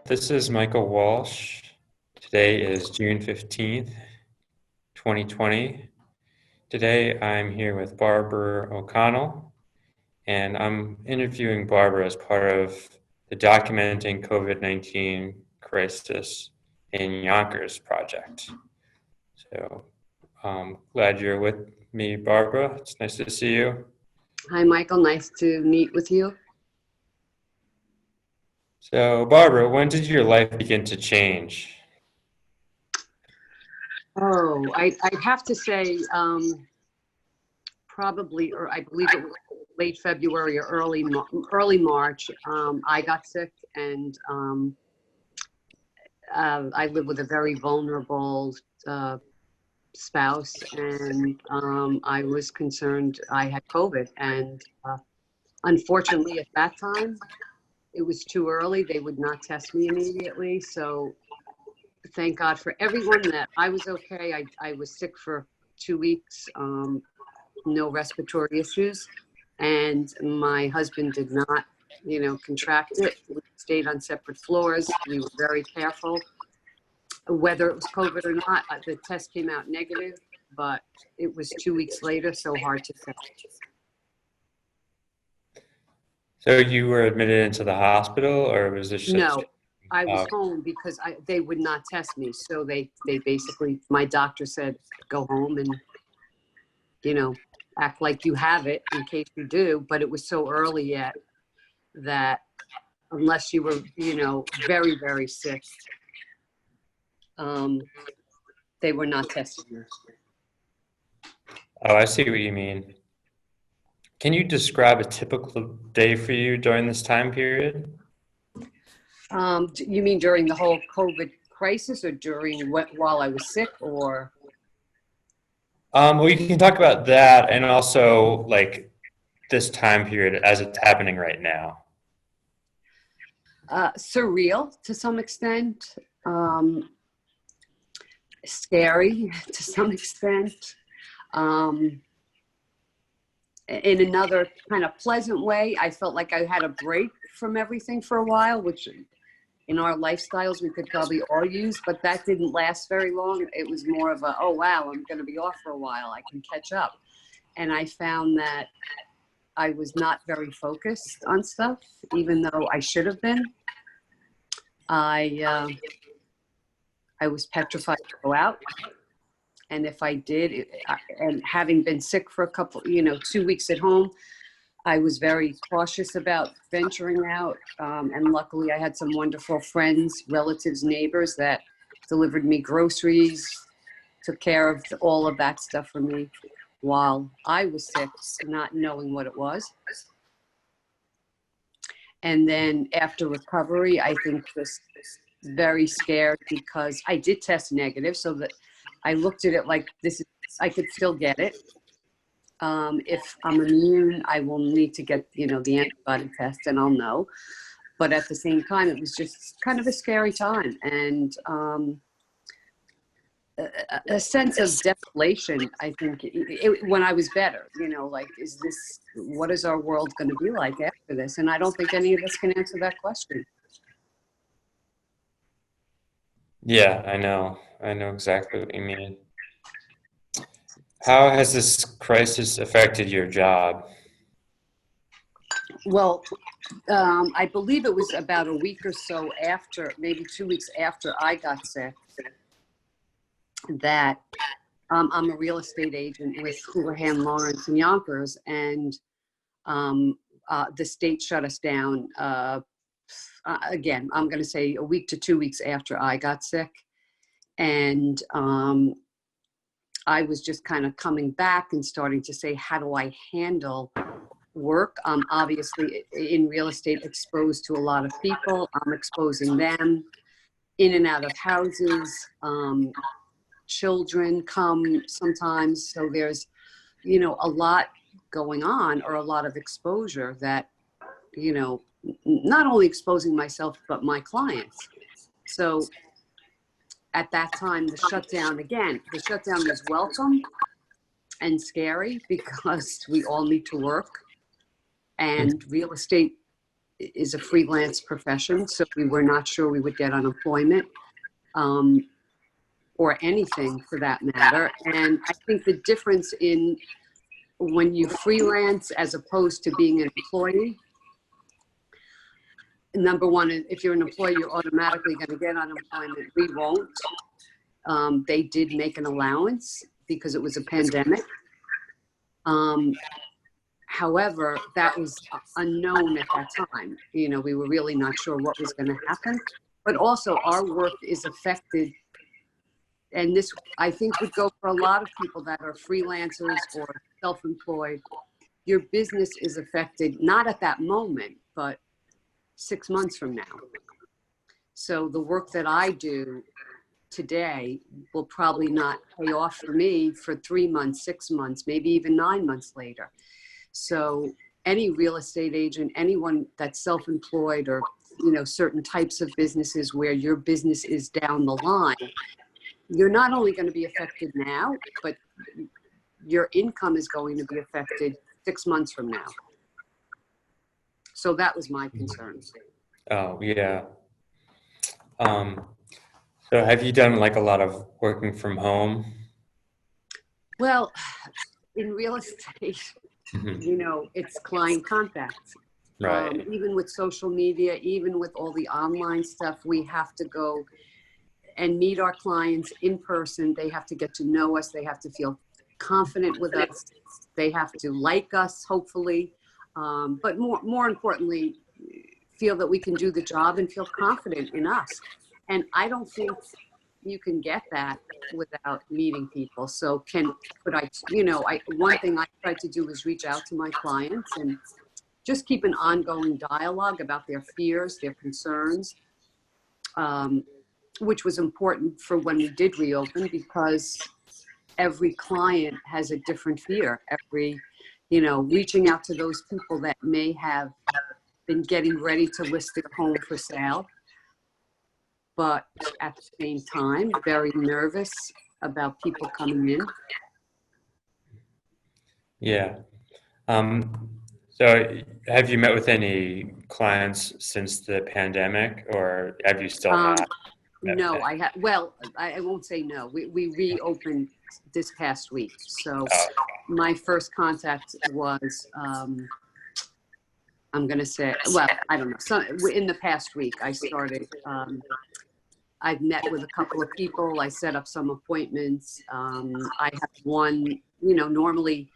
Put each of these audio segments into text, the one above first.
This is Michael Walsh. Today is June 15th, 2020. Today I'm here with Barbara O'Connell, and I'm interviewing Barbara as part of the Documenting COVID-19 Crisis in Yonkers project. So glad you're with me, Barbara. It's nice to see you. Hi, Michael. Nice to meet with you. So, Barbara, when did your life begin to change? Oh, I'd have to say probably, or I believe it was late February or early March. I got sick, and I live with a very vulnerable spouse, and I was concerned I had COVID. And unfortunately, at that time, it was too early. They would not test me immediately. So thank God for everyone that I was okay. I was sick for 2 weeks, no respiratory issues. And my husband did not, contract it. We stayed on separate floors. We were very careful. Whether it was COVID or not, the test came out negative, but it was 2 weeks later, so hard to say. So you were admitted into the hospital, or was this just... No, I was home because they would not test me. So they basically, my doctor said, go home and, act like you have it in case you do. But it was so early yet that unless you were, very, very sick, they were not testing you. Oh, I see what you mean. Can you describe a typical day for you during this time period? You mean during the whole COVID crisis, or while I was sick, or? Well, you can talk about that, and also like this time period as it's happening right now. Surreal to some extent, scary to some extent. In another kind of pleasant way, I felt like I had a break from everything for a while, which in our lifestyles we could probably all use, but that didn't last very long. It was more of a, oh wow, I'm going to be off for a while, I can catch up. And I found that I was not very focused on stuff, even though I should have been. I was petrified to go out. And if I did, and having been sick for a couple, 2 weeks at home, I was very cautious about venturing out. And luckily I had some wonderful friends, relatives, neighbors that delivered me groceries, took care of all of that stuff for me while I was sick, not knowing what it was. And then after recovery, I think just very scared because I did test negative, so that I looked at it like I could still get it. If I'm immune, I will need to get, the antibody test and I'll know. But at the same time, it was just kind of a scary time, and a sense of desolation, I think, when I was better, like, what is our world going to be like after this? And I don't think any of us can answer that question. Yeah, I know exactly what you mean. How has this crisis affected your job? Well, I believe it was about a week or so after, maybe 2 weeks after I got sick, that I'm a real estate agent with Houlihan Lawrence in Yonkers, and the state shut us down. Again, I'm going to say a week to 2 weeks after I got sick. And I was just kind of coming back and starting to say, how do I handle work? I'm obviously in real estate exposed to a lot of people. I'm exposing them in and out of houses. Children come sometimes. So there's, a lot going on, or a lot of exposure that, not only exposing myself, but my clients. So at that time, the shutdown was welcome and scary because we all need to work, and real estate is a freelance profession, so we were not sure we would get unemployment or anything for that matter. And I think the difference in when you freelance as opposed to being an employee, number one, if you're an employee, you're automatically going to get unemployment. We won't. They did make an allowance because it was a pandemic. However, that was unknown at that time. You know, we were really not sure what was going to happen. But also our work is affected. And this, I think, would go for a lot of people that are freelancers or self-employed. Your business is affected, not at that moment, but 6 months from now. So the work that I do today will probably not pay off for me for 3 months, 6 months, maybe even 9 months later. So any real estate agent, anyone that's self-employed or, you know, certain types of businesses where your business is down the line, you're not only going to be affected now, but your income is going to be affected 6 months from now. So that was my concern. Oh, yeah. So have you done like a lot of working from home? Well, in real estate, you know, it's client contact. Right. Even with social media, even with all the online stuff, we have to go and meet our clients in person. They have to get to know us. They have to feel confident with us. They have to like us, hopefully. But more importantly, feel that we can do the job and feel confident in us. And I don't think you can get that without meeting people. So one thing I try to do is reach out to my clients and just keep an ongoing dialogue about their fears, their concerns, which was important for when we did reopen, because every client has a different fear. Reaching out to those people that may have been getting ready to list their home for sale, but at the same time, very nervous about people coming in. Yeah. So have you met with any clients since the pandemic, or have you still not? No, I won't say no. We reopened this past week. So my first contact was, I'm going to say, well, I don't know. So in the past week, I started, I've met with a couple of people. I set up some appointments. I have one, normally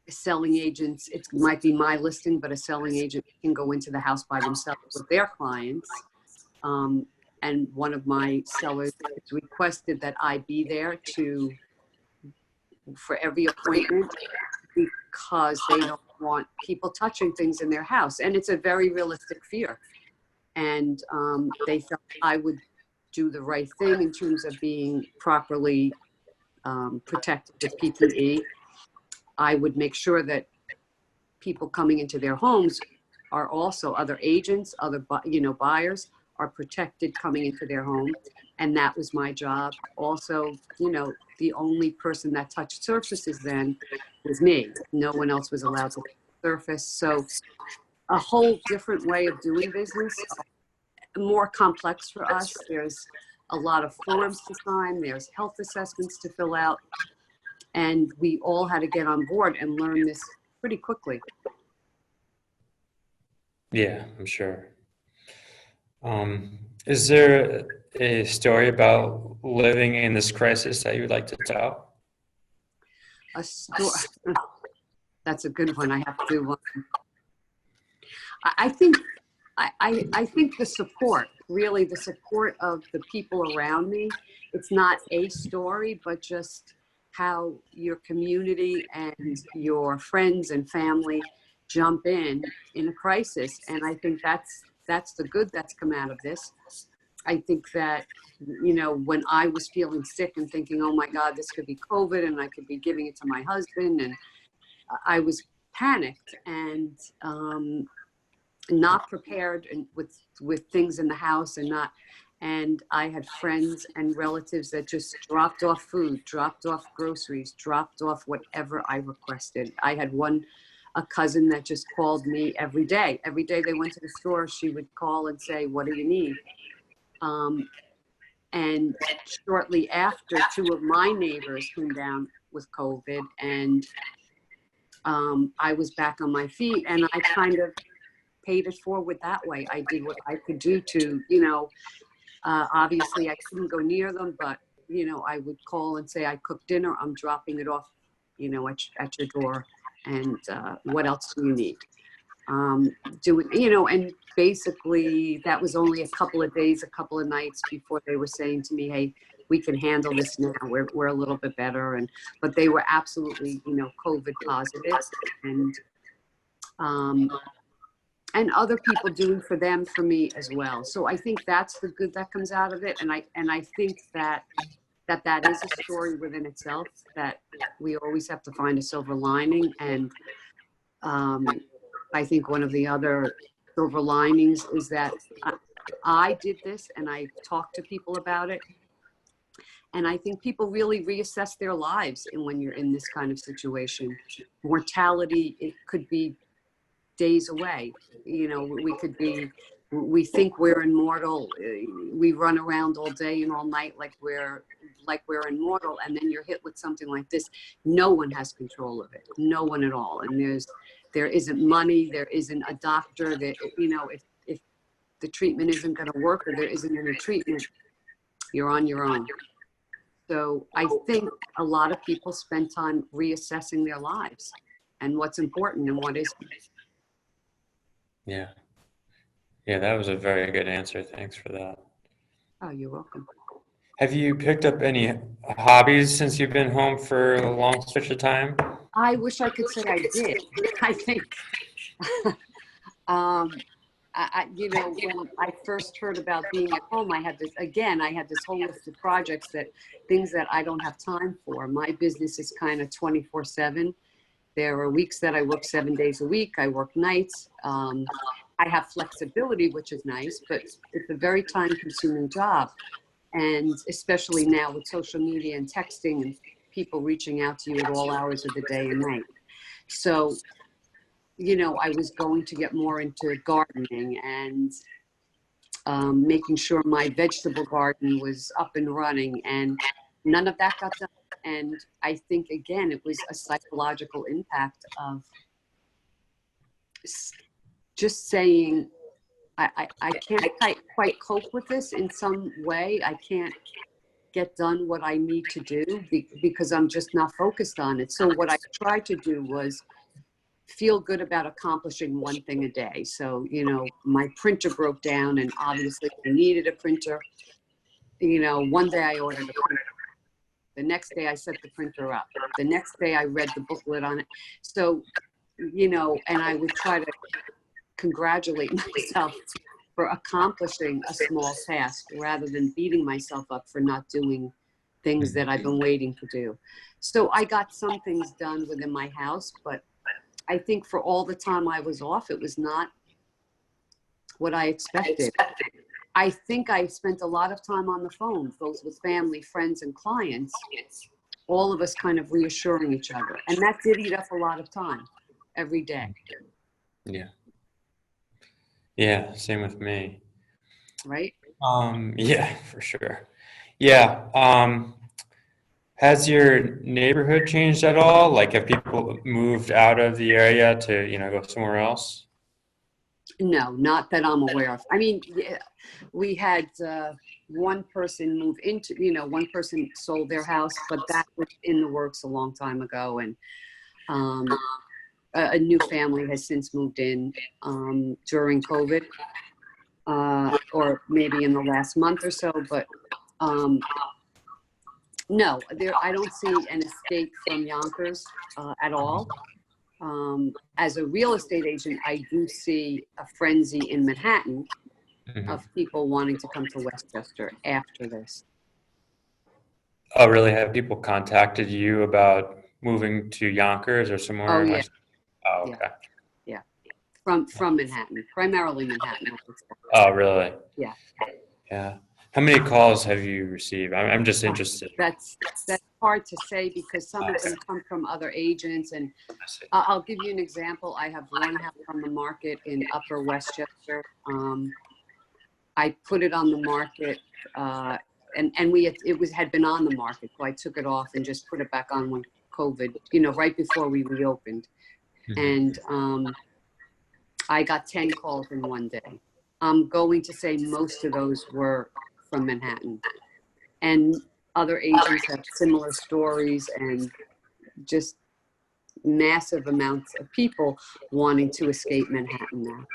selling agents, it might be my listing, but a selling agent can go into the house by themselves with their clients. And one of my sellers requested that I be there for every appointment, because they don't want people touching things in their house. And it's a very realistic fear. And they felt I would do the right thing in terms of being properly protected with PPE. I would make sure that people coming into their homes are also other agents, other buyers are protected coming into their home. And that was my job. Also, the only person that touched surfaces then was me. No one else was allowed to surface. So a whole different way of doing business, more complex for us. There's a lot of forms to sign. There's health assessments to fill out. And we all had to get on board and learn this pretty quickly. Yeah, I'm sure. Is there a story about living in this crisis that you would like to tell? That's a good one. I have to. I think the support, really the support of the people around me. It's not a story, but just how your community and your friends and family jump in a crisis. And I think that's the good that's come out of this. I think that, when I was feeling sick and thinking, oh my God, this could be COVID and I could be giving it to my husband, and I was panicked and not prepared and with things in the house and I had friends and relatives that just dropped off food, dropped off groceries, dropped off whatever I requested. I had one a cousin that just called me every day. Every day they went to the store, she would call and say, "What do you need?" And shortly after, two of my neighbors came down with COVID, and I was back on my feet, and I kind of paid it forward that way. I did what I could do to, obviously I couldn't go near them, but, I would call and say, "I cooked dinner, I'm dropping it off, at your door, and what else do you need?" And basically that was only a couple of days, a couple of nights before they were saying to me, "Hey, we can handle this now. We're a little bit better." But they were absolutely, COVID positive, and other people doing for them, for me as well. So I think that's the good that comes out of it. And I think that is a story within itself, that we always have to find a silver lining. And I think one of the other silver linings is that I did this and I talked to people about it. And I think people really reassess their lives. And when you're in this kind of situation, mortality, it could be days away. We think we're immortal. We run around all day and all night like we're immortal. And then you're hit with something like this. No one has control of it. No one at all. And there isn't money. There isn't a doctor that, if the treatment isn't going to work, or there isn't any treatment, you're on your own. So I think a lot of people spend time reassessing their lives and what's important and what isn't. Yeah. Yeah, that was a very good answer. Thanks for that. Oh, you're welcome. Have you picked up any hobbies since you've been home for a long stretch of time? I wish I could say I did. I think, when I first heard about being at home, I had this whole list of projects, things that I don't have time for. My business is kind of 24/7. There are weeks that I work 7 days a week. I work nights. I have flexibility, which is nice, but it's a very time-consuming job. And especially now with social media and texting and people reaching out to you at all hours of the day and night. So, I was going to get more into gardening and making sure my vegetable garden was up and running, and none of that got done. And I think, again, it was a psychological impact of just saying, I can't quite cope with this in some way. I can't get done what I need to do because I'm just not focused on it. So what I tried to do was feel good about accomplishing one thing a day. So, my printer broke down, and obviously I needed a printer. One day I ordered a printer. The next day I set the printer up. The next day I read the booklet on it. So, and I would try to congratulate myself for accomplishing a small task rather than beating myself up for not doing things that I've been waiting to do. So I got some things done within my house, but I think for all the time I was off, it was not what I expected. I think I spent a lot of time on the phone, both with family, friends, and clients, all of us kind of reassuring each other. And that did eat up a lot of time every day. Yeah. Yeah, same with me. Right? Yeah, for sure. Yeah. Has your neighborhood changed at all? Like, have people moved out of the area to, go somewhere else? No, not that I'm aware of. I mean, yeah, we had one person move into, one person sold their house, but that was in the works a long time ago. And a new family has since moved in during COVID, or maybe in the last month or so. But no, I don't see an escape from Yonkers at all. As a real estate agent, I do see a frenzy in Manhattan of people wanting to come to Westchester after this. Oh, really? Have people contacted you about moving to Yonkers or somewhere? Oh, yeah. Oh, okay. Yeah. From Manhattan, primarily Manhattan. Oh, really? Yeah. Yeah. How many calls have you received? I'm just interested. That's hard to say because some of them come from other agents. And I'll give you an example. I have one house on the market in Upper Westchester. I put it on the market, and it had been on the market, so I took it off and just put it back on when COVID, right before we reopened. And I got 10 calls in one day. I'm going to say most of those were from Manhattan, and other agents have similar stories, and just massive amounts of people wanting to escape Manhattan now.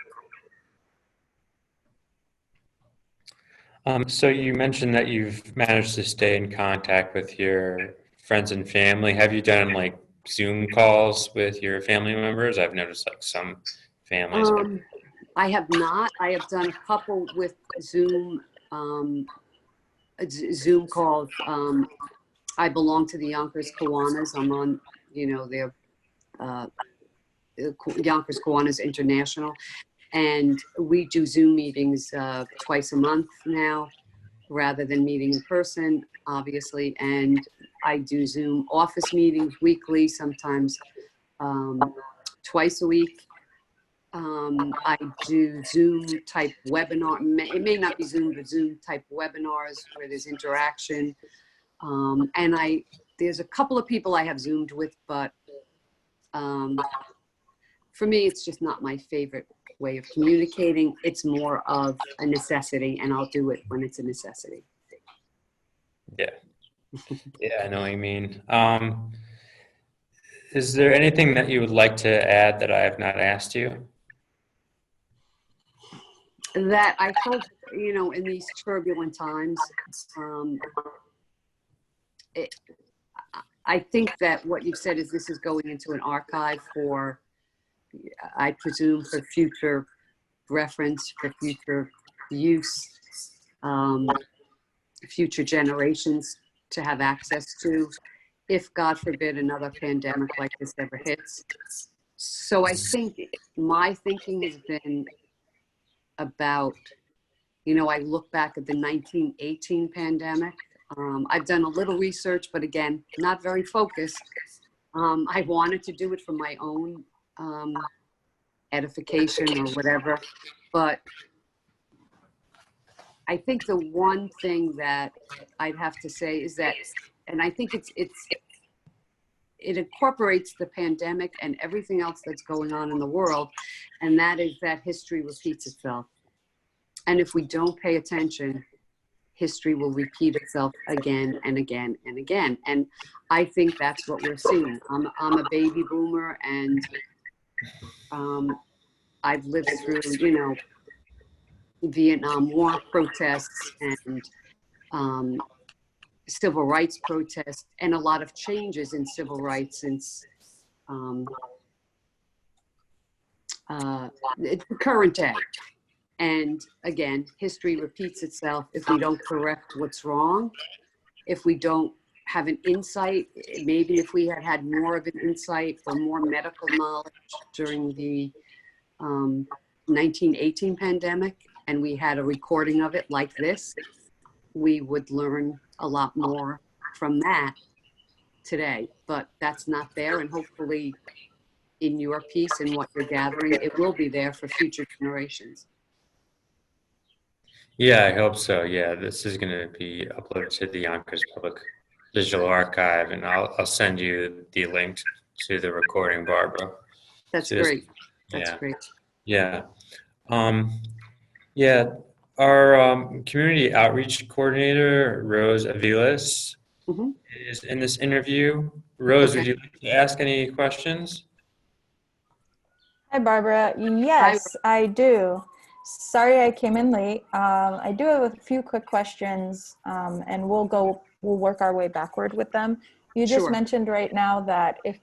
So you mentioned that you've managed to stay in contact with your friends and family. Have you done like Zoom calls with your family members? I've noticed like some families. I have not. I have done a couple with Zoom calls. I belong to the Yonkers Kiwanis. I'm on, their Yonkers Kiwanis International. And we do Zoom meetings twice a month now, rather than meeting in person, obviously. And I do Zoom office meetings weekly, sometimes twice a week. I do Zoom type webinar. It may not be Zoom, but Zoom type webinars where there's interaction. And there's a couple of people I have Zoomed with, but for me, it's just not my favorite way of communicating. It's more of a necessity, and I'll do it when it's a necessity. Yeah. Yeah, I know what you mean. Is there anything that you would like to add that I have not asked you? That I hope, in these turbulent times, I think that what you've said is this is going into an archive for, I presume, for future reference, for future use, future generations to have access to, if God forbid another pandemic like this ever hits. So I think my thinking has been about, I look back at the 1918 pandemic. I've done a little research, but again, not very focused. I wanted to do it for my own edification or whatever, but I think the one thing that I'd have to say is that, and I think it incorporates the pandemic and everything else that's going on in the world, and that is that history repeats itself. And if we don't pay attention, history will repeat itself again and again and again. And I think that's what we're seeing. I'm a baby boomer, and I've lived through, Vietnam War protests and civil rights protests, and a lot of changes in civil rights since the current day. And again, history repeats itself if we don't correct what's wrong, if we don't have an insight. Maybe if we had more of an insight or more medical knowledge during the 1918 pandemic, and we had a recording of it like this, we would learn a lot more from that today. But that's not there, and hopefully in your piece and what you're gathering, it will be there for future generations. Yeah, I hope so. Yeah, this is going to be uploaded to the Yonkers Public Digital Archive, and I'll send you the link to the recording, Barbara. That's great. That's great. Yeah. Yeah. Our community outreach coordinator, Rose Aviles, is in this interview. Rose, would you like to ask any questions? Hi, Barbara. Yes, I do. Sorry I came in late. I do have a few quick questions, and we'll work our way backward with them. You just mentioned right now that if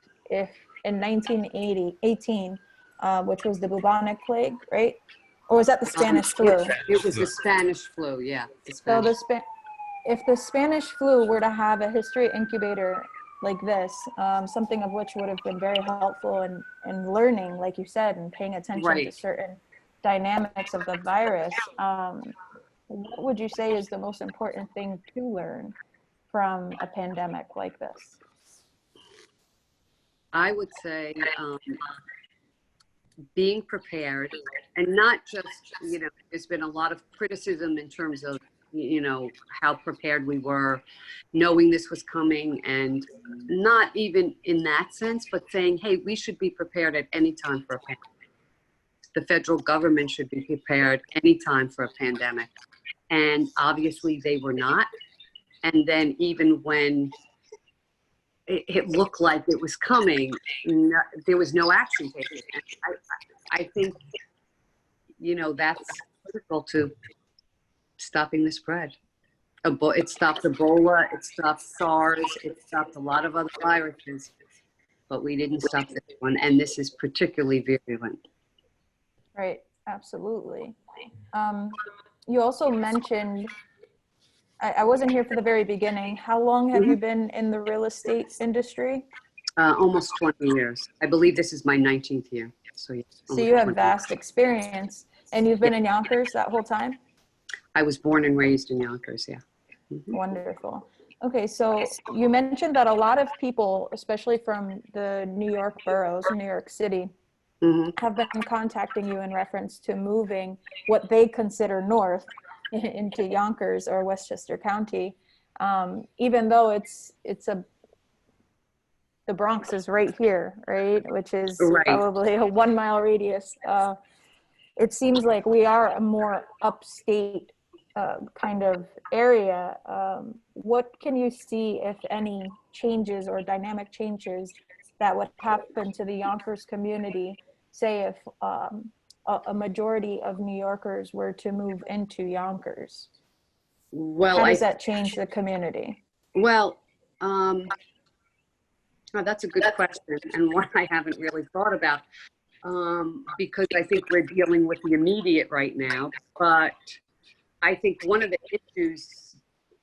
in 1918, which was the bubonic plague, right? Or was that the Spanish flu? It was the Spanish flu, yeah. So if the Spanish flu were to have a history incubator like this, something of which would have been very helpful in learning, like you said, and paying attention to certain dynamics of the virus, what would you say is the most important thing to learn from a pandemic like this? I would say being prepared, and not just, there's been a lot of criticism in terms of, how prepared we were, knowing this was coming, and not even in that sense, but saying, hey, we should be prepared at any time for a pandemic. The federal government should be prepared anytime for a pandemic. And obviously they were not. And then even when it looked like it was coming, there was no action taken. I think, that's critical to stopping the spread. It stopped Ebola, it stopped SARS, it stopped a lot of other viruses, but we didn't stop this one. And this is particularly virulent. Right, absolutely. You also mentioned, I wasn't here for the very beginning. How long have you been in the real estate industry? Almost 20 years. I believe this is my 19th year. So, yeah, so you have vast experience, and you've been in Yonkers that whole time? I was born and raised in Yonkers, yeah. Wonderful. Okay, so you mentioned that a lot of people, especially from the New York boroughs, New York City, have been contacting you in reference to moving what they consider north into Yonkers or Westchester County, even though the Bronx is right here, right? Which is probably a 1 mile radius. It seems like we are a more upstate kind of area. What can you see, if any, changes or dynamic changes that would happen to the Yonkers community, say if a majority of New Yorkers were to move into Yonkers? Well, how does that change the community? Well, that's a good question, and one I haven't really thought about, because I think we're dealing with the immediate right now. But I think one of the issues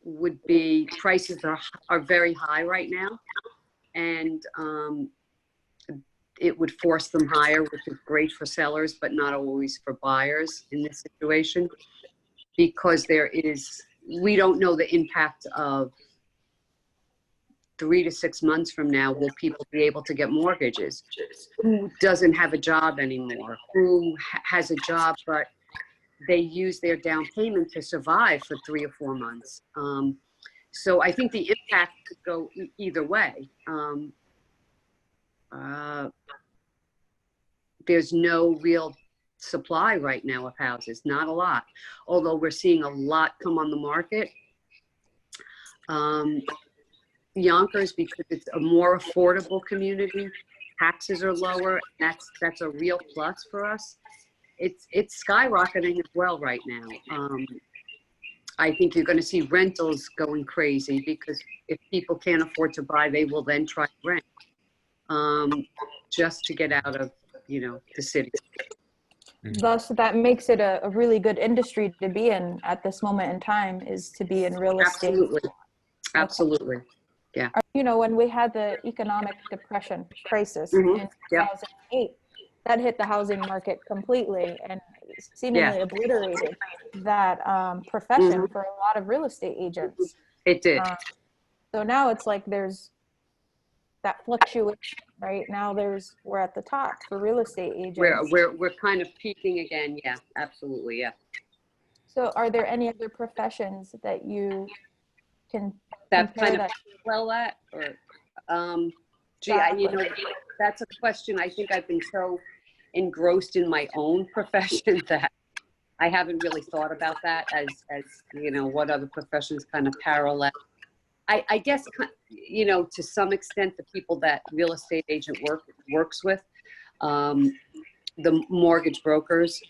would be prices are very high right now, and it would force them higher, which is great for sellers, but not always for buyers in this situation, because we don't know the impact of 3 to 6 months from now. Will people be able to get mortgages? Who doesn't have a job anymore? Who has a job, but they use their down payment to survive for 3 or 4 months? So I think the impact could go either way. There's no real supply right now of houses, not a lot, although we're seeing a lot come on the market. Yonkers, because it's a more affordable community, taxes are lower, that's a real plus for us. It's skyrocketing as well right now. I think you're going to see rentals going crazy, because if people can't afford to buy, they will then try to rent, just to get out of, the city. Thus, that makes it a really good industry to be in at this moment in time, is to be in real estate. Absolutely. Yeah. When we had the economic depression crisis in 2008, that hit the housing market completely and seemingly obliterated that profession for a lot of real estate agents. It did. So now it's like there's that fluctuation, right? Now we're at the top for real estate agents. We're kind of peaking again. Yeah, absolutely. Yeah. So are there any other professions that you can that's a question. I think I've been so engrossed in my own profession that I haven't really thought about that as what other professions kind of parallel. I guess, to some extent, the people that real estate agent works with, the mortgage brokers,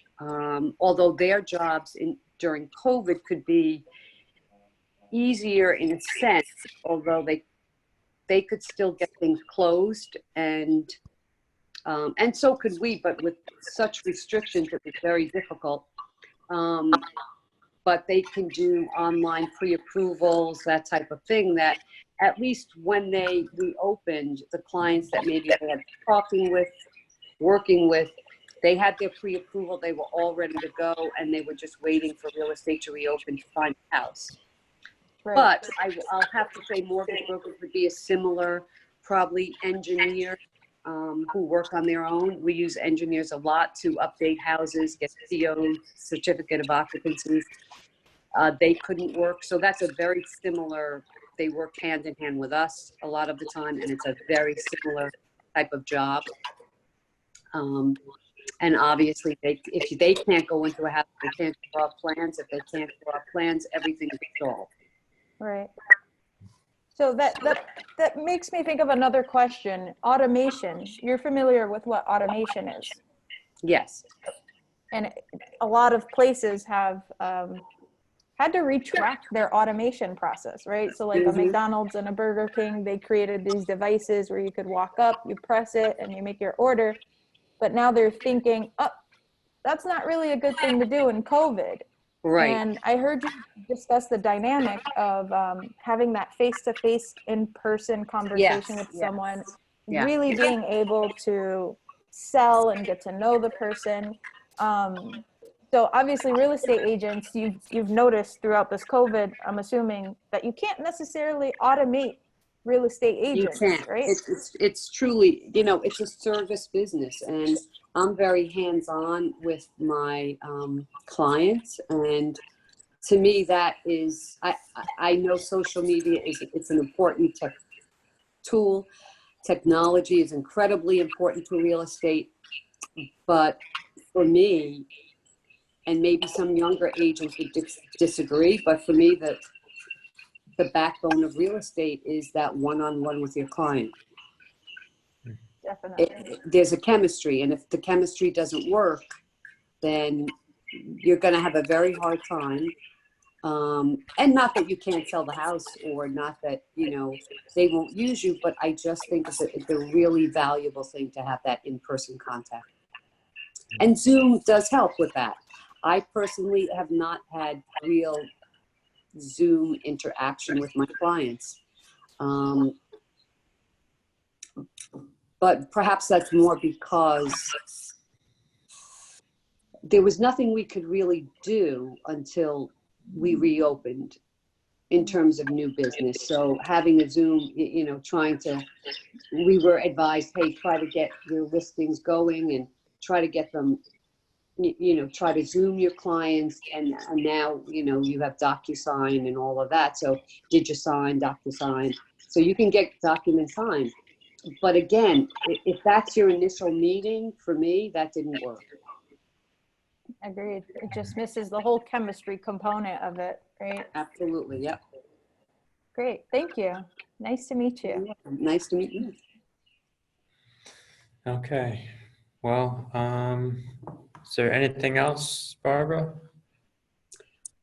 although their jobs during COVID could be easier in a sense, although they could still get things closed, and so could we, but with such restrictions it was very difficult. But they can do online pre-approvals, that type of thing, that at least when they reopened, the clients that maybe they had talking with, working with, They had their pre-approval, they were all ready to go, and they were just waiting for real estate to reopen to find a house. Right. But I'll have to say mortgage brokers would be a similar, probably engineer who work on their own. We use engineers a lot to update houses, get CO, certificate of occupancy. They couldn't work, so that's a very similar, they work hand in hand with us a lot of the time, and it's a very similar type of job. And obviously, if they can't go into a house, they can't draw plans. If they can't draw plans, everything is solved. Right. So that makes me think of another question. Automation. You're familiar with what automation is? Yes. And a lot of places have had to retract their automation process, right? So like a McDonald's and a Burger King, they created these devices where you could walk up, you press it, and you make your order. But now they're thinking, oh, that's not really a good thing to do in COVID. Right. And I heard you discuss the dynamic of having that face-to-face, in-person conversation with someone, really being able to sell and get to know the person. So obviously real estate agents, you've noticed throughout this COVID, I'm assuming that you can't necessarily automate real estate agents, you can't. right? It's truly, it's a service business, and I'm very hands-on with my clients, and to me that is, I know social media it's an important tool. Technology is incredibly important to real estate, but for me, and maybe some younger agents would disagree, but for me, the backbone of real estate is that one-on-one with your client. Definitely. There's a chemistry, and if the chemistry doesn't work, then you're going to have a very hard time. And not that you can't sell the house, or not that, they won't use you, but I just think it's a really valuable thing to have that in-person contact. And Zoom does help with that. I personally have not had real Zoom interaction with my clients. But perhaps that's more because there was nothing we could really do until we reopened in terms of new business. So having a Zoom, we were advised, hey, try to get your listings going and try to get them, try to Zoom your clients. And now, you have DocuSign and all of that. So DigiSign, DocuSign. So you can get documents signed. But again, if that's your initial meeting, for me, that didn't work. Agreed. It just misses the whole chemistry component of it, right? Absolutely. Yep. Great. Thank you. Nice to meet you. Yeah, nice to meet you. Okay. Well, is there anything else, Barbara?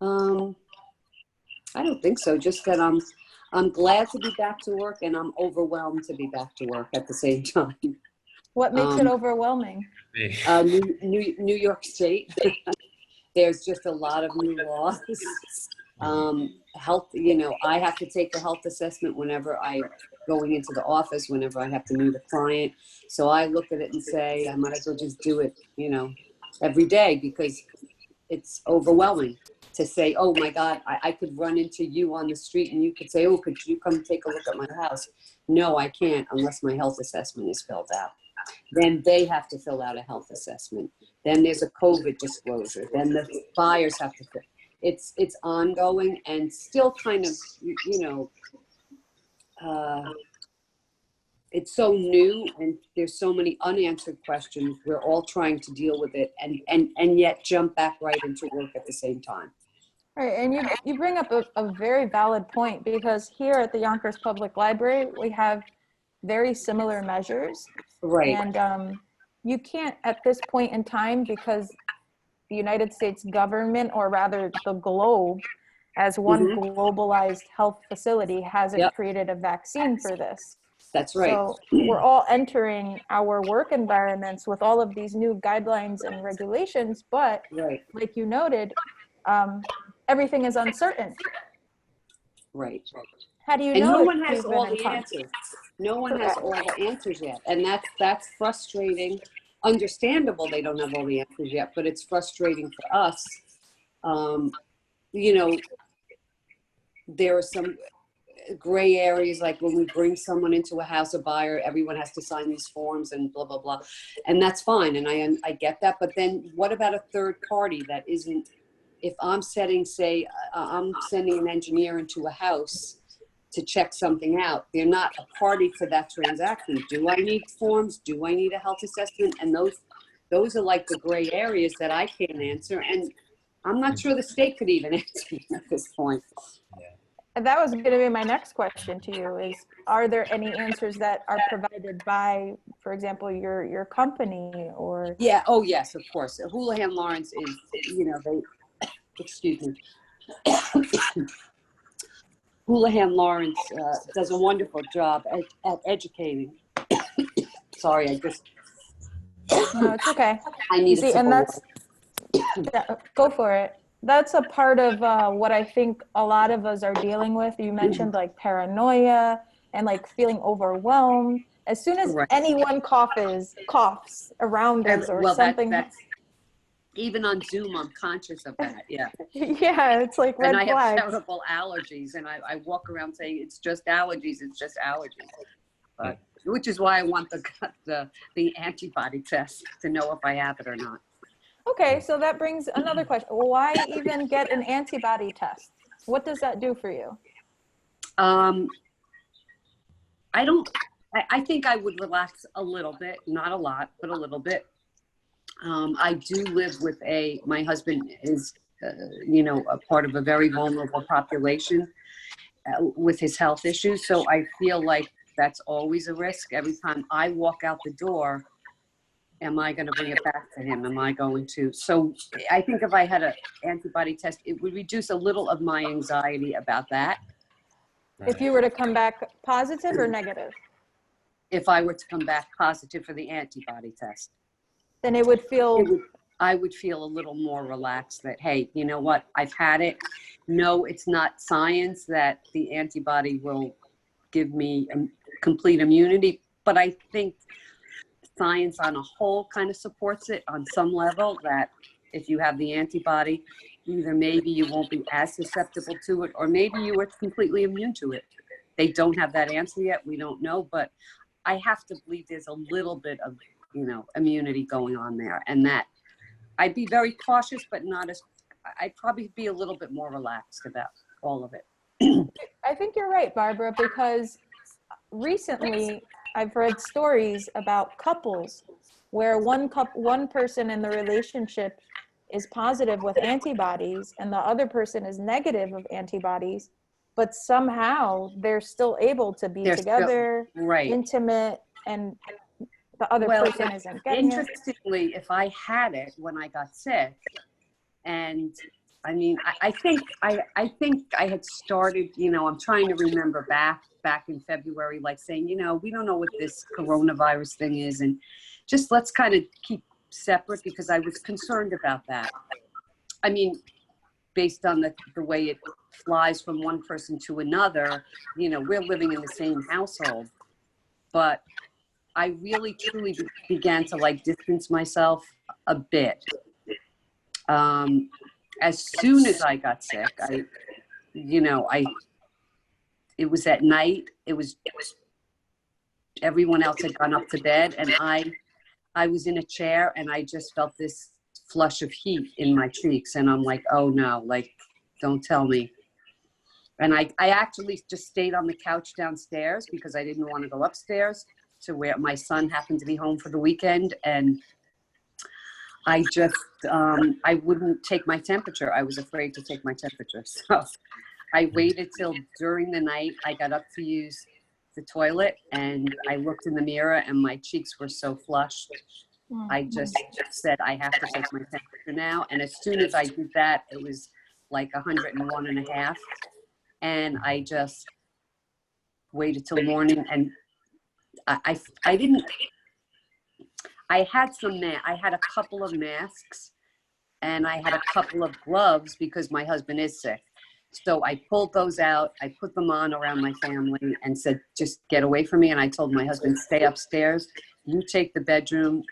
I don't think so. Just that I'm glad to be back to work, and I'm overwhelmed to be back to work at the same time. What makes it overwhelming? New York State. There's just a lot of new laws. Health, I have to take a health assessment whenever I'm going into the office, whenever I have to meet a client. So I look at it and say, I might as well just do it, every day, because it's overwhelming to say, oh my God, I could run into you on the street and you could say, oh, could you come take a look at my house? No, I can't unless my health assessment is filled out. Then they have to fill out a health assessment. Then there's a COVID disclosure. Then the buyers have to fill. It's ongoing and still kind of, it's so new, and there's so many unanswered questions. We're all trying to deal with it and yet jump back right into work at the same time. Right, and you bring up a very valid point, because here at the Yonkers Public Library, we have very similar measures. Right. And you can't at this point in time, because the United States government, or rather the globe, as one globalized health facility, hasn't created a vaccine for this. That's right. So we're all entering our work environments with all of these new guidelines and regulations, but like you noted, everything is uncertain. Right. How do you and know? No one has all the answers. No one has all the answers yet, and that's frustrating. understandable they don't have all the answers yet, but it's frustrating for us. You know, there are some gray areas, like when we bring someone into a house, a buyer, everyone has to sign these forms and blah, blah, blah. And that's fine. And I get that. But then what about a third party that isn't, if I'm setting, say, I'm sending an engineer into a house to check something out, they're not a party to that transaction. Do I need forms? Do I need a health assessment? And those are like the gray areas that I can't answer. And I'm not sure the state could even answer at this point. And that was going to be my next question to you is, are there any answers that are provided by, for example, your company or? Yeah. Oh, yes, of course. Houlihan Lawrence is, you know, they, excuse me. Houlihan Lawrence does a wonderful job at educating. Sorry, I just. No, it's okay. I need See, and that's, yeah, go for it. That's a part of what I think a lot of us are dealing with. You mentioned like paranoia and like feeling overwhelmed. As soon as anyone coughs around us or something. That's, even on Zoom, I'm conscious of that. Yeah. Yeah, it's like red flags. And I have terrible allergies, and I walk around saying it's just allergies. It's just allergies. But, which is why I want the antibody test to know if I have it or not. Okay, so that brings another question. Why even get an antibody test? What does that do for you? I think I would relax a little bit, not a lot, but a little bit. I do live with my husband is, you know, a part of a very vulnerable population with his health issues. So I feel like that's always a risk. Every time I walk out the door, am I going to bring it back to him? Am I going to? So I think if I had an antibody test, it would reduce a little of my anxiety about that. If you were to come back positive or negative? If I were to come back positive for the antibody test. Then it would feel. I would feel a little more relaxed that, hey, you know what? I've had it. No, it's not science that the antibody will give me complete immunity, but I think science on a whole kind of supports it on some level, that if you have the antibody, either maybe you won't be as susceptible to it, or maybe you are completely immune to it. They don't have that answer yet. We don't know, but I have to believe there's a little bit of, you know, immunity going on there, and that I'd be very cautious, but not as, I'd probably be a little bit more relaxed about all of it. I think you're right, Barbara, because recently I've read stories about couples where one person in the relationship is positive with antibodies and the other person is negative of antibodies, but somehow they're still able to be together, intimate, and the other person isn't getting it. Interestingly, if I had it when I got sick, and I mean, I think I had started, you know, I'm trying to remember back in February, like saying, you know, we don't know what this coronavirus thing is, and just let's kind of keep separate, because I was concerned about that. I mean, based on the way it flies from one person to another, you know, we're living in the same household, but I really truly began to like distance myself a bit. As soon as I got sick, it was at night. It was everyone else had gone up to bed, and I was in a chair, and I just felt this flush of heat in my cheeks, and I'm like, oh no, like, don't tell me. And I actually just stayed on the couch downstairs because I didn't want to go upstairs to where my son happened to be home for the weekend, and I just, I wouldn't take my temperature. I was afraid to take my temperature. So I waited till during the night. I got up to use the toilet, and I looked in the mirror, and my cheeks were so flushed. I just said, I have to take my temperature now. And as soon as I did that, it was like 101.5. And I just waited till morning, and I had a couple of masks, and I had a couple of gloves because my husband is sick. So I pulled those out, I put them on around my family and said, just get away from me. And I told my husband, stay upstairs, you take the bedroom,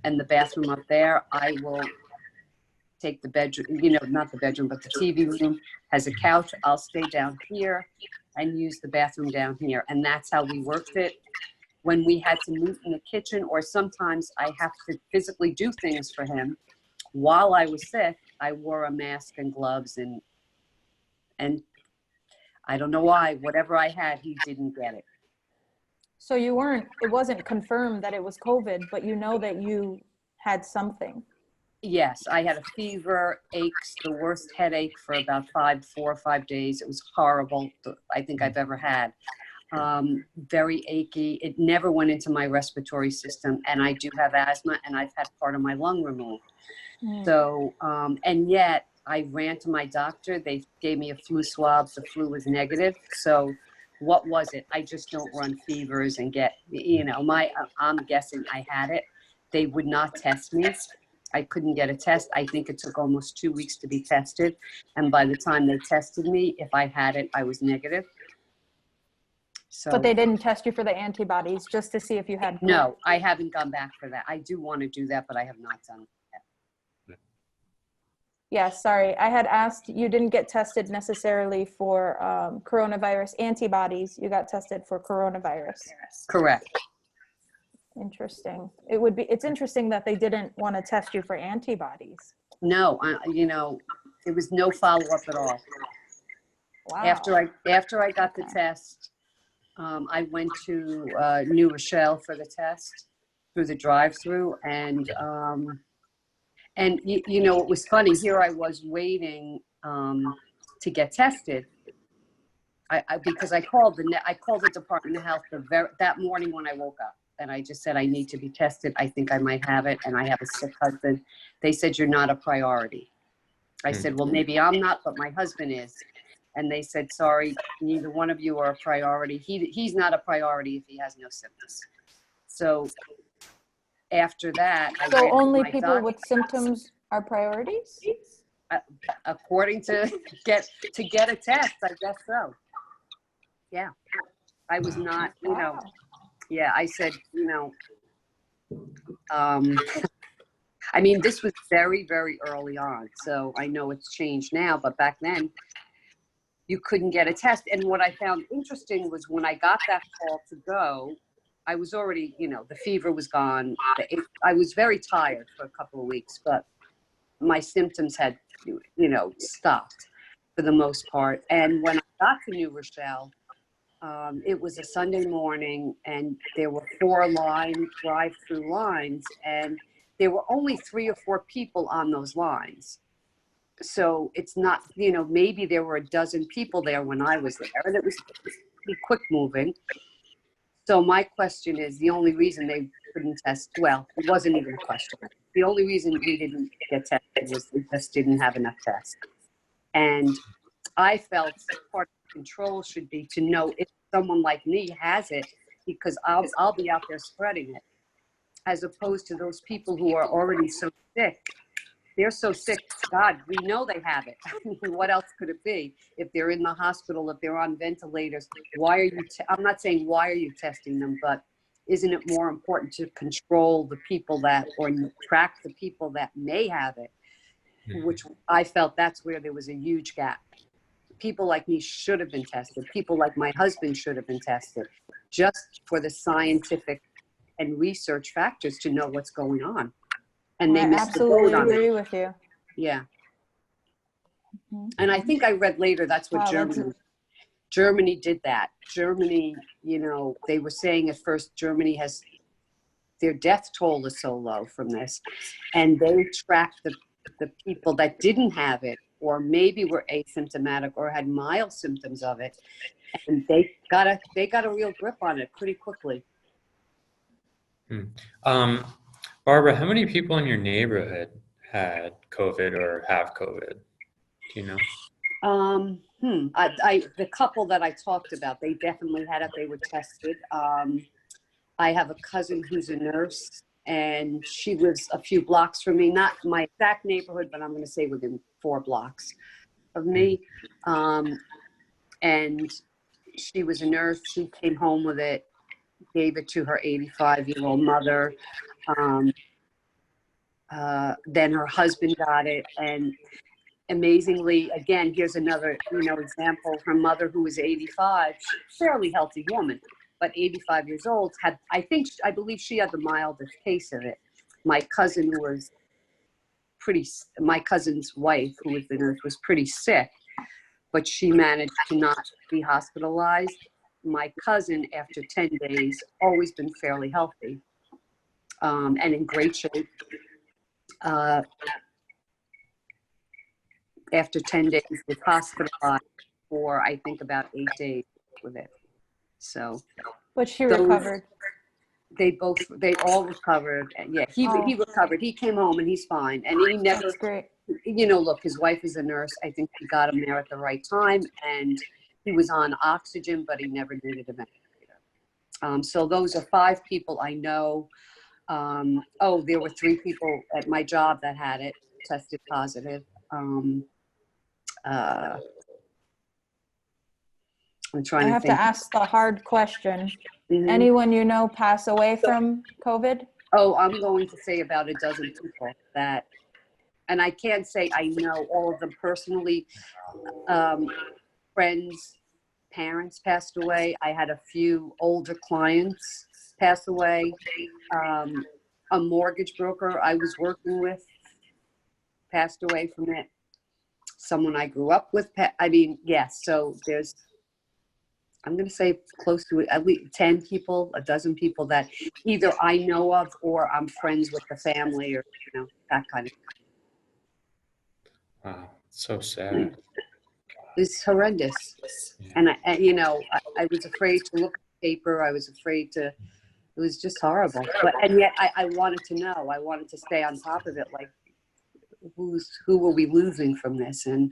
and the bathroom up there, I will take the bedroom, not the bedroom, but the TV room has a couch. I'll stay down here and use the bathroom down here. And that's how we worked it. When we had to meet in the kitchen, or sometimes I have to physically do things for him, while I was sick, I wore a mask and gloves, and I don't know why, whatever I had, he didn't get it. So it wasn't confirmed that it was COVID, but you know that you had something. Yes, I had a fever, aches, the worst headache for about 4 or 5 days. It was horrible, I think I've ever had. Very achy. It never went into my respiratory system, and I do have asthma, and I've had part of my lung removed. So, and yet I ran to my doctor. They gave me a flu swab. The flu was negative. So what was it? I just don't run fevers and get, I'm guessing I had it. They would not test me. I couldn't get a test. I think it took almost 2 weeks to be tested. And by the time they tested me, if I had it, I was negative. So, but they didn't test you for the antibodies just to see if you had. No, I haven't gone back for that. I do want to do that, but I have not done that. Yeah, sorry. I had asked, you didn't get tested necessarily for coronavirus antibodies. You got tested for coronavirus. Correct. Interesting. It's interesting that they didn't want to test you for antibodies. No, there was no follow-up at all. Wow. After I got the test, I went to New Rochelle for the test through the drive-through, and it was funny. Here I was waiting to get tested. Because I called the Department of Health that morning when I woke up, and I just said, I need to be tested. I think I might have it, and I have a sick husband. They said, you're not a priority. I said, well, maybe I'm not, but my husband is. And they said, sorry, neither one of you are a priority. He's not a priority if he has no symptoms. So after that, so only people with symptoms are priorities? According to get a test, I guess so. Yeah, I was not, yeah, I said, I mean, this was very, very early on. So I know it's changed now, but back then you couldn't get a test. And what I found interesting was when I got that call to go, I was already, the fever was gone. I was very tired for a couple of weeks, but my symptoms had, stopped for the most part. And when I got to New Rochelle, it was a Sunday morning, and there were 4 drive-through lines, and there were only 3 or 4 people on those lines. So it's not, maybe there were a dozen people there when I was there, and it was pretty quick moving. So my question is, the only reason they couldn't test, well, it wasn't even a question. The only reason we didn't get tested was they just didn't have enough tests. And I felt part of control should be to know if someone like me has it, because I'll be out there spreading it, as opposed to those people who are already so sick. They're so sick, God, we know they have it. What else could it be? If they're in the hospital, if they're on ventilators, why are you, I'm not saying why are you testing them, but isn't it more important to control the people or track the people that may have it? Which I felt that's where there was a huge gap. People like me should have been tested. People like my husband should have been tested, just for the scientific and research factors to know what's going on. And they missed the boat on it. I absolutely agree with you. Yeah. And I think I read later that's what Germany did that. Germany, they were saying at first Germany their death toll is so low from this, and they tracked the people that didn't have it, or maybe were asymptomatic or had mild symptoms of it, and they got a real grip on it pretty quickly. Barbara, how many people in your neighborhood had COVID or have COVID? Do you know? The couple that I talked about, they definitely had it. They were tested. I have a cousin who's a nurse, and she lives a few blocks from me, not my exact neighborhood, but I'm going to say within 4 blocks of me. And she was a nurse. She came home with it, gave it to her 85-year-old mother. Then her husband got it, and amazingly, again, here's another, example. Her mother, who was 85, fairly healthy woman, but 85 years old, I believe she had the mildest case of it. My cousin's wife, who was the nurse, was pretty sick, but she managed to not be hospitalized. My cousin, after 10 days, always been fairly healthy, and in great shape. After 10 days, was hospitalized for, I think, about 8 days with it. So, But she recovered. They all recovered. And yeah, he recovered. He came home and he's fine. And he never, That's great. Look, his wife is a nurse. I think he got him there at the right time, and he was on oxygen, but he never needed a ventilator. So those are 5 people I know. There were 3 people at my job that had it, tested positive. I'm trying I to have think. to ask the hard question. Mhm. Anyone you know pass away from COVID? Oh, I'm going to say about a dozen people that, and I can't say I know all of them personally. Friends, parents passed away. I had a few older clients pass away. A mortgage broker I was working with passed away from it. Someone I grew up with, yes. So there's, I'm going to say close to at least 10 people, a dozen people that either I know of or I'm friends with the family, or, that kind of thing. Wow, so sad. It's horrendous. Yeah. And I was afraid to look at the paper. I was afraid to, it was just horrible. And yet I wanted to know, I wanted to stay on top of it. Like, who are we losing from this? And,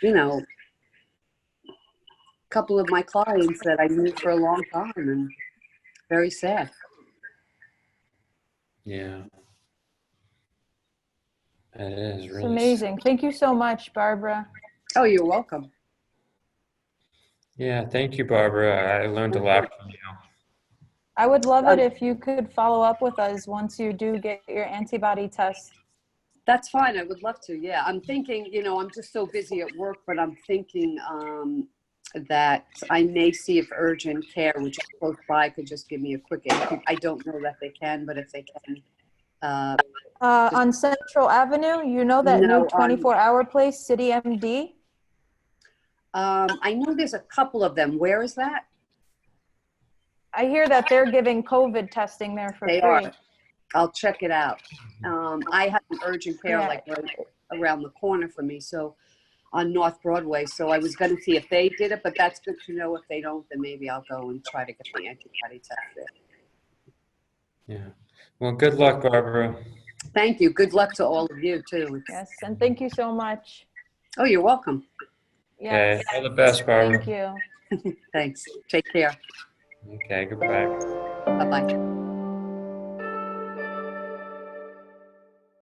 a couple of my clients that I knew for a long time, and very sad. Yeah. It is It's really amazing. Thank you so much, Barbara. Oh, you're welcome. Yeah, thank you, Barbara. I learned a lot from you. I would love it if you could follow up with us once you do get your antibody test. That's fine. I would love to. Yeah. I'm thinking, I'm just so busy at work, but I'm thinking that I may see if urgent care, which is close by, could just give me a quick. I don't know that they can, but if they can. On Central Avenue, that new 24-hour place, City MD? I know there's a couple of them. Where is that? I hear that they're giving COVID testing there for free. They are. I'll check it out. I have an urgent care right around the corner from me, so on North Broadway. So I was going to see if they did it, but that's good to know. If they don't, then maybe I'll go and try to get the antibody test there. Yeah. Well, good luck, Barbara. Thank you. Good luck to all of you too. Yes, and thank you so much. Oh, you're welcome. Yes. Okay. All the best, Barbara. Thank you. Thanks. Take care. Okay, goodbye. Bye-bye.